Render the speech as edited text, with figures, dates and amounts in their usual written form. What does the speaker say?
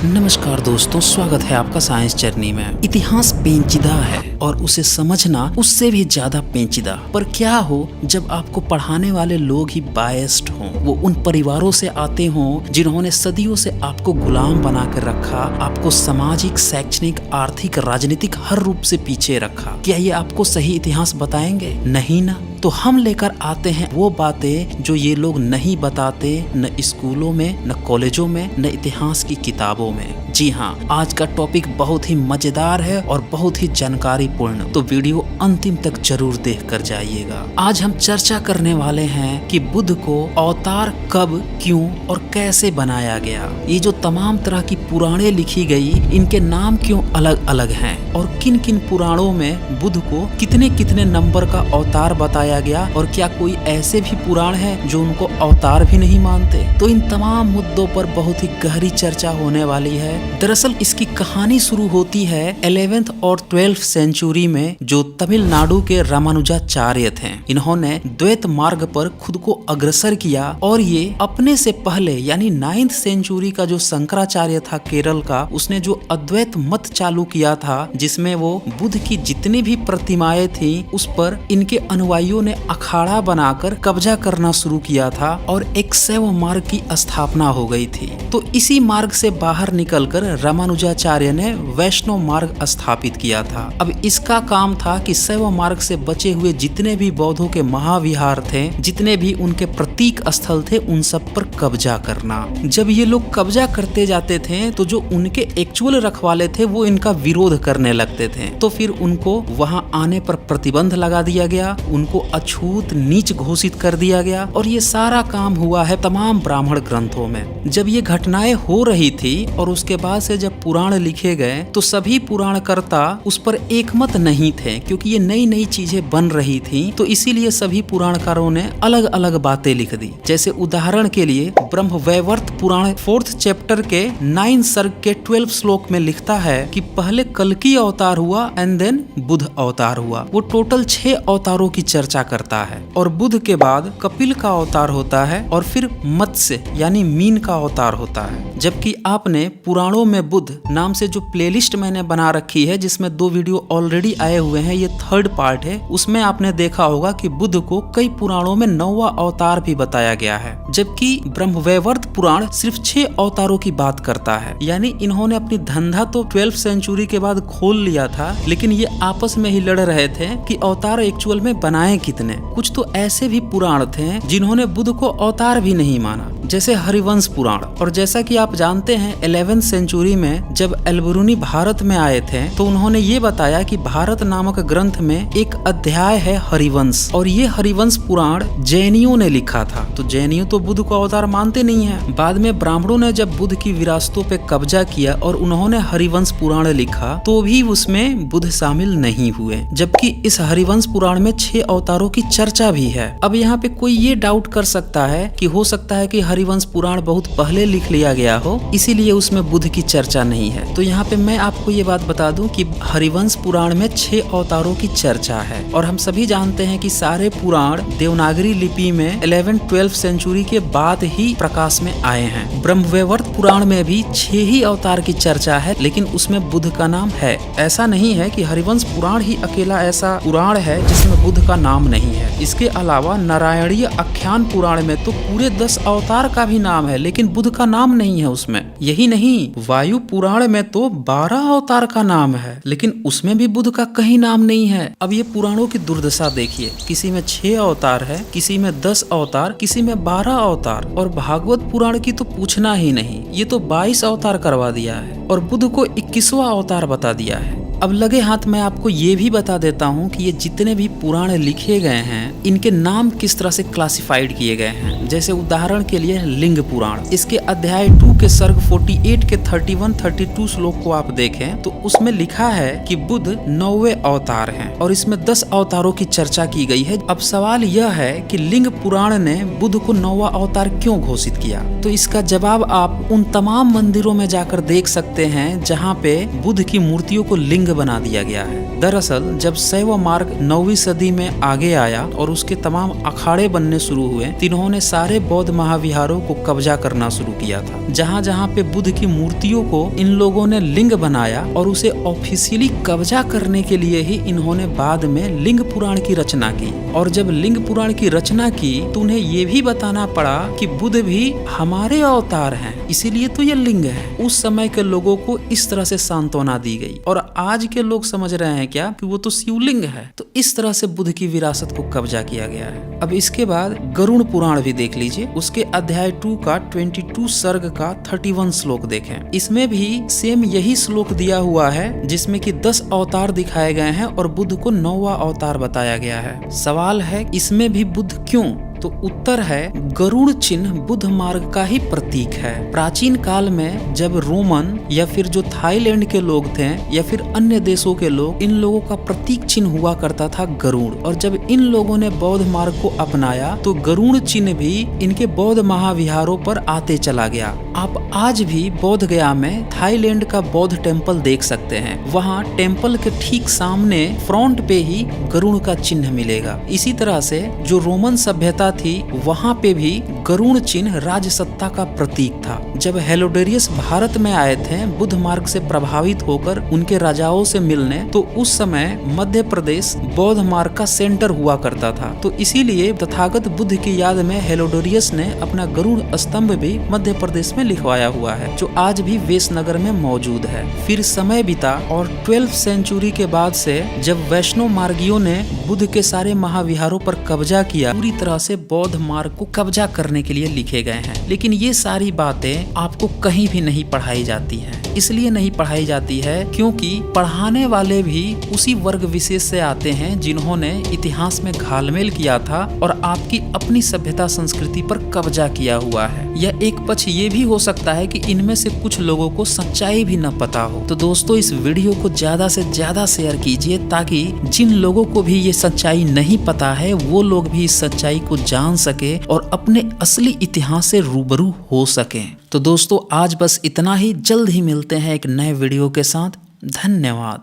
नमस्कार दोस्तों, स्वागत है आपका साइंस जर्नी में। इतिहास पेचीदा है और उसे समझना उससे भी ज्यादा पेचीदा। पर क्या हो जब आपको पढ़ाने वाले लोग ही बायस्ड हों, वो उन परिवारों से आते हों जिन्होंने सदियों से आपको गुलाम बना कर रखा, आपको सामाजिक, शैक्षणिक, आर्थिक, राजनीतिक हर रूप से पीछे रखा। क्या ये आपको सही इतिहास बताएंगे? नहीं ना। तो हम लेकर आते हैं वो बातें जो ये लोग नहीं बताते, न स्कूलों में, न कॉलेजों में, न इतिहास की किताबों में। जी हाँ, आज का टॉपिक बहुत ही मजेदार है और बहुत ही जानकारी पूर्ण, तो वीडियो अंतिम तक जरूर देख कर जाइएगा। आज हम चर्चा करने वाले हैं कि बुद्ध को अवतार कब, क्यों और कैसे बनाया गया। ये जो तमाम तरह की पुराणें लिखी गई, इनके नाम क्यों अलग अलग हैं और किन किन पुराणों में बुद्ध को कितने कितने नंबर का अवतार बताया गया, और क्या कोई ऐसे भी पुराण है जो उनको अवतार भी नहीं मानते। तो इन तमाम मुद्दों पर बहुत ही गहरी चर्चा होने वाली है। दरअसल इसकी कहानी शुरू होती है 11th और 12th सेंचुरी में, जो तमिलनाडु के रामानुजाचार्य थे। इन्होंने द्वैत मार्ग पर खुद को अग्रसर किया और ये अपने से पहले यानी 9th सेंचुरी का जो शंकराचार्य था केरल का, उसने जो अद्वैत मत चालू किया था, जिसमें वो बुद्ध की जितनी भी प्रतिमाएं थी उस पर इनके अनुयायियों ने अखाड़ा बनाकर कब्जा करना शुरू किया था और एक शैव मार्ग की स्थापना हो गई थी। तो इसी मार्ग से बाहर निकलकर रामानुजाचार्य ने वैष्णव मार्ग स्थापित किया था। अब इसका काम था कि शैव मार्ग से बचे हुए जितने भी बौद्धों के महाविहार थे, जितने भी उनके प्रतीक स्थल थे, उन सब पर कब्जा करना। जब ये लोग कब्जा करते जाते थे तो जो उनके एक्चुअल रखवाले थे वो इनका विरोध करने लगते थे, तो फिर उनको वहां आने पर प्रतिबंध लगा दिया गया, उनको अछूत नीच घोषित कर दिया गया। और ये सारा काम हुआ है तमाम ब्राह्मण ग्रंथों में। जब ये घटनाएं हो रही थी और उसके बाद से जब पुराण लिखे गए तो सभी पुराणकर्ता उस पर एकमत नहीं थे, क्योंकि ये नई नई चीजें बन रही थी। तो इसीलिए सभी पुराणकारों ने अलग अलग बातें लिख दी। जैसे उदाहरण के लिए ब्रह्मवैवर्त पुराण 4th चैप्टर के 9 सर्ग के 12 श्लोक में लिखता है कि पहले कल्कि अवतार हुआ एंड देन बुद्ध अवतार हुआ। वो टोटल 6 अवतारों की चर्चा करता है और बुद्ध के बाद कपिल का अवतार होता है और फिर मत्स्य यानी मीन का अवतार होता है। जबकि आपने पुराणों में बुद्ध नाम से जो प्लेलिस्ट मैंने बना रखी है, जिसमें 2 वीडियो ऑलरेडी आए हुए हैं, ये 3rd पार्ट है, उसमें आपने देखा होगा कि बुद्ध को कई पुराणों में 9वां अवतार भी बताया गया है। जबकि ब्रह्मवैवर्त पुराण सिर्फ 6 अवतारों की बात करता है। यानी इन्होंने अपनी धंधा तो 12th सेंचुरी के बाद खोल लिया था, लेकिन ये आपस में ही लड़ रहे थे कि अवतार एक्चुअल में बनाए कितने। कुछ तो ऐसे भी पुराण थे जिन्होंने बुद्ध को अवतार भी नहीं माना, जैसे हरिवंश पुराण। और जैसा कि आप जानते हैं 11th सेंचुरी में जब अलबरूनी भारत में आए थे तो उन्होंने ये बताया कि भारत नामक ग्रंथ में एक अध्याय है हरिवंश, और ये हरिवंश पुराण जैनियों ने लिखा था। तो जैनियों तो बुद्ध को अवतार मानते नहीं है। बाद में ब्राह्मणों ने जब बुद्ध की विरासतों पे कब्जा किया और उन्होंने हरिवंश पुराण लिखा, तो भी उसमें बुद्ध शामिल नहीं हुए। जबकि इस हरिवंश पुराण में 6 अवतारों की चर्चा भी है। अब यहाँ पे कोई ये डाउट कर सकता है कि हो सकता है कि हरिवंश पुराण बहुत पहले लिख लिया गया हो, इसीलिए उसमें बुद्ध की चर्चा नहीं है। तो यहाँ पे मैं आपको ये बात बता दूं कि हरिवंश पुराण में 6 अवतारों की चर्चा है। और हम सभी जानते हैं कि सारे पुराण देवनागरी लिपि में 11th-12th सेंचुरी के बाद ही प्रकाश में आए हैं। ब्रह्मवैवर्त पुराण में भी 6 ही अवतार की चर्चा है, लेकिन उसमें बुद्ध का नाम है। ऐसा नहीं है कि हरिवंश पुराण ही अकेला ऐसा पुराण है जिसमें बुद्ध का नाम नहीं है। इसके अलावा नारायणीय आख्यान पुराण में तो पूरे 10 अवतार का भी नाम है, लेकिन बुद्ध का नाम नहीं है उसमें। यही नहीं, वायु पुराण में तो 12 अवतार का नाम है, लेकिन उसमें भी बुद्ध का कहीं नाम नहीं है। अब ये पुराणों की दुर्दशा देखिए, किसी में 6 अवतार है, किसी में 10 अवतार, किसी में 12 अवतार, और भागवत पुराण की तो पूछना ही नहीं, ये तो 22 अवतार करवा दिया है और बुद्ध को 21वां अवतार बता दिया है। अब लगे हाथ मैं आपको ये भी बता देता हूँ कि ये जितने भी पुराण लिखे गए हैं, इनके नाम किस तरह से क्लासिफाइड किए गए हैं। जैसे उदाहरण के लिए लिंग पुराण, इसके अध्याय 2 के सर्ग 48 के 31-32 श्लोक को आप देखें तो उसमें लिखा है कि बुद्ध 9वें अवतार हैं और इसमें 10 अवतारों की चर्चा की गई है। अब सवाल यह है कि लिंग पुराण ने बुद्ध को 9वां अवतार क्यों घोषित किया? तो इसका जवाब आप उन तमाम मंदिरों में जाकर देख सकते हैं जहाँ पे बुद्ध की मूर्तियों को लिंग बना दिया गया है। दरअसल जब शैव मार्ग 9वीं सदी में आगे आया और उसके तमाम अखाड़े बनने शुरू हुए तो इन्होंने सारे बौद्ध महाविहारों को कब्जा करना शुरू किया था। जहाँ जहाँ पे बुद्ध की मूर्तियों को इन लोगों ने लिंग बनाया और उसे ऑफिशियली कब्जा करने के लिए ही इन्होंने बाद में लिंग पुराण की रचना की। और जब लिंग पुराण की रचना की तो उन्हें ये भी बताना पड़ा कि बुद्ध भी हमारे अवतार हैं, इसीलिए तो ये लिंग है। उस समय के लोगों को इस तरह से सांत्वना दी गई और आज के लोग समझ रहे हैं क्या कि वो तो शिवलिंग है। तो इस तरह से बुद्ध की विरासत को कब्जा किया गया है। अब इसके बाद गरुड़ पुराण भी देख लीजिए, उसके अध्याय 2 का 22 सर्ग का 31 श्लोक देखें। इसमें भी सेम यही श्लोक दिया हुआ है जिसमें कि 10 अवतार दिखाए गए हैं और बुद्ध को 9वां अवतार बताया गया है। सवाल है इसमें भी बुद्ध क्यों? तो उत्तर है गरुड़ चिन्ह बुद्ध मार्ग का ही प्रतीक है। प्राचीन काल में जब रोमन या फिर जो थाईलैंड के लोग थे या फिर अन्य देशों के लोग, इन लोगों का प्रतीक चिन्ह हुआ करता था गरुड़। और जब इन लोगों ने बौद्ध मार्ग को अपनाया तो गरुड़ चिन्ह भी इनके बौद्ध महाविहारों पर आते चला गया। आप आज भी बोध गया में थाईलैंड का बौद्ध टेम्पल देख सकते हैं। वहाँ टेम्पल के ठीक सामने फ्रंट पे ही गरुड़ का चिन्ह मिलेगा। इसी तरह से जो रोमन सभ्यता थी वहाँ पे भी गरुड़ चिन्ह राजसत्ता का प्रतीक था। जब हेलोडोरियस भारत में आए थे बुद्ध मार्ग से प्रभावित होकर उनके राजाओं से मिलने, तो उस समय मध्य प्रदेश बौद्ध मार्ग का सेंटर हुआ करता था। तो इसीलिए तथागत बुद्ध की याद में हेलोडोरियस ने अपना गरुड़ स्तंभ भी मध्य प्रदेश में लिखवाया हुआ है, जो आज भी वेशनगर में मौजूद है। फिर समय बीता और 12वीं सेंचुरी के बाद से जब वैष्णव मार्गियों ने बुद्ध के सारे महाविहारों पर कब्जा किया, पूरी तरह से बौद्ध मार्ग को कब्जा करने के लिए लिखे गए हैं। लेकिन ये सारी बातें आपको कहीं भी नहीं पढ़ाई जाती हैं। इसलिए नहीं पढ़ाई जाती है क्योंकि पढ़ाने वाले भी उसी वर्ग विशेष से आते हैं जिन्होंने इतिहास में घालमेल किया था और आपकी अपनी सभ्यता संस्कृति पर कब्जा किया हुआ है। यह एक पक्ष ये भी हो सकता है कि इनमें से कुछ लोगों को सच्चाई भी न पता हो। तो दोस्तों इस वीडियो को ज्यादा से ज्यादा शेयर कीजिए ताकि जिन लोगों को भी ये सच्चाई नहीं पता है वो लोग भी इस सच्चाई को जान सके और अपने असली इतिहास से रूबरू हो सके। तो दोस्तों आज बस इतना ही। जल्द ही मिलते हैं एक नए वीडियो के साथ। धन्यवाद।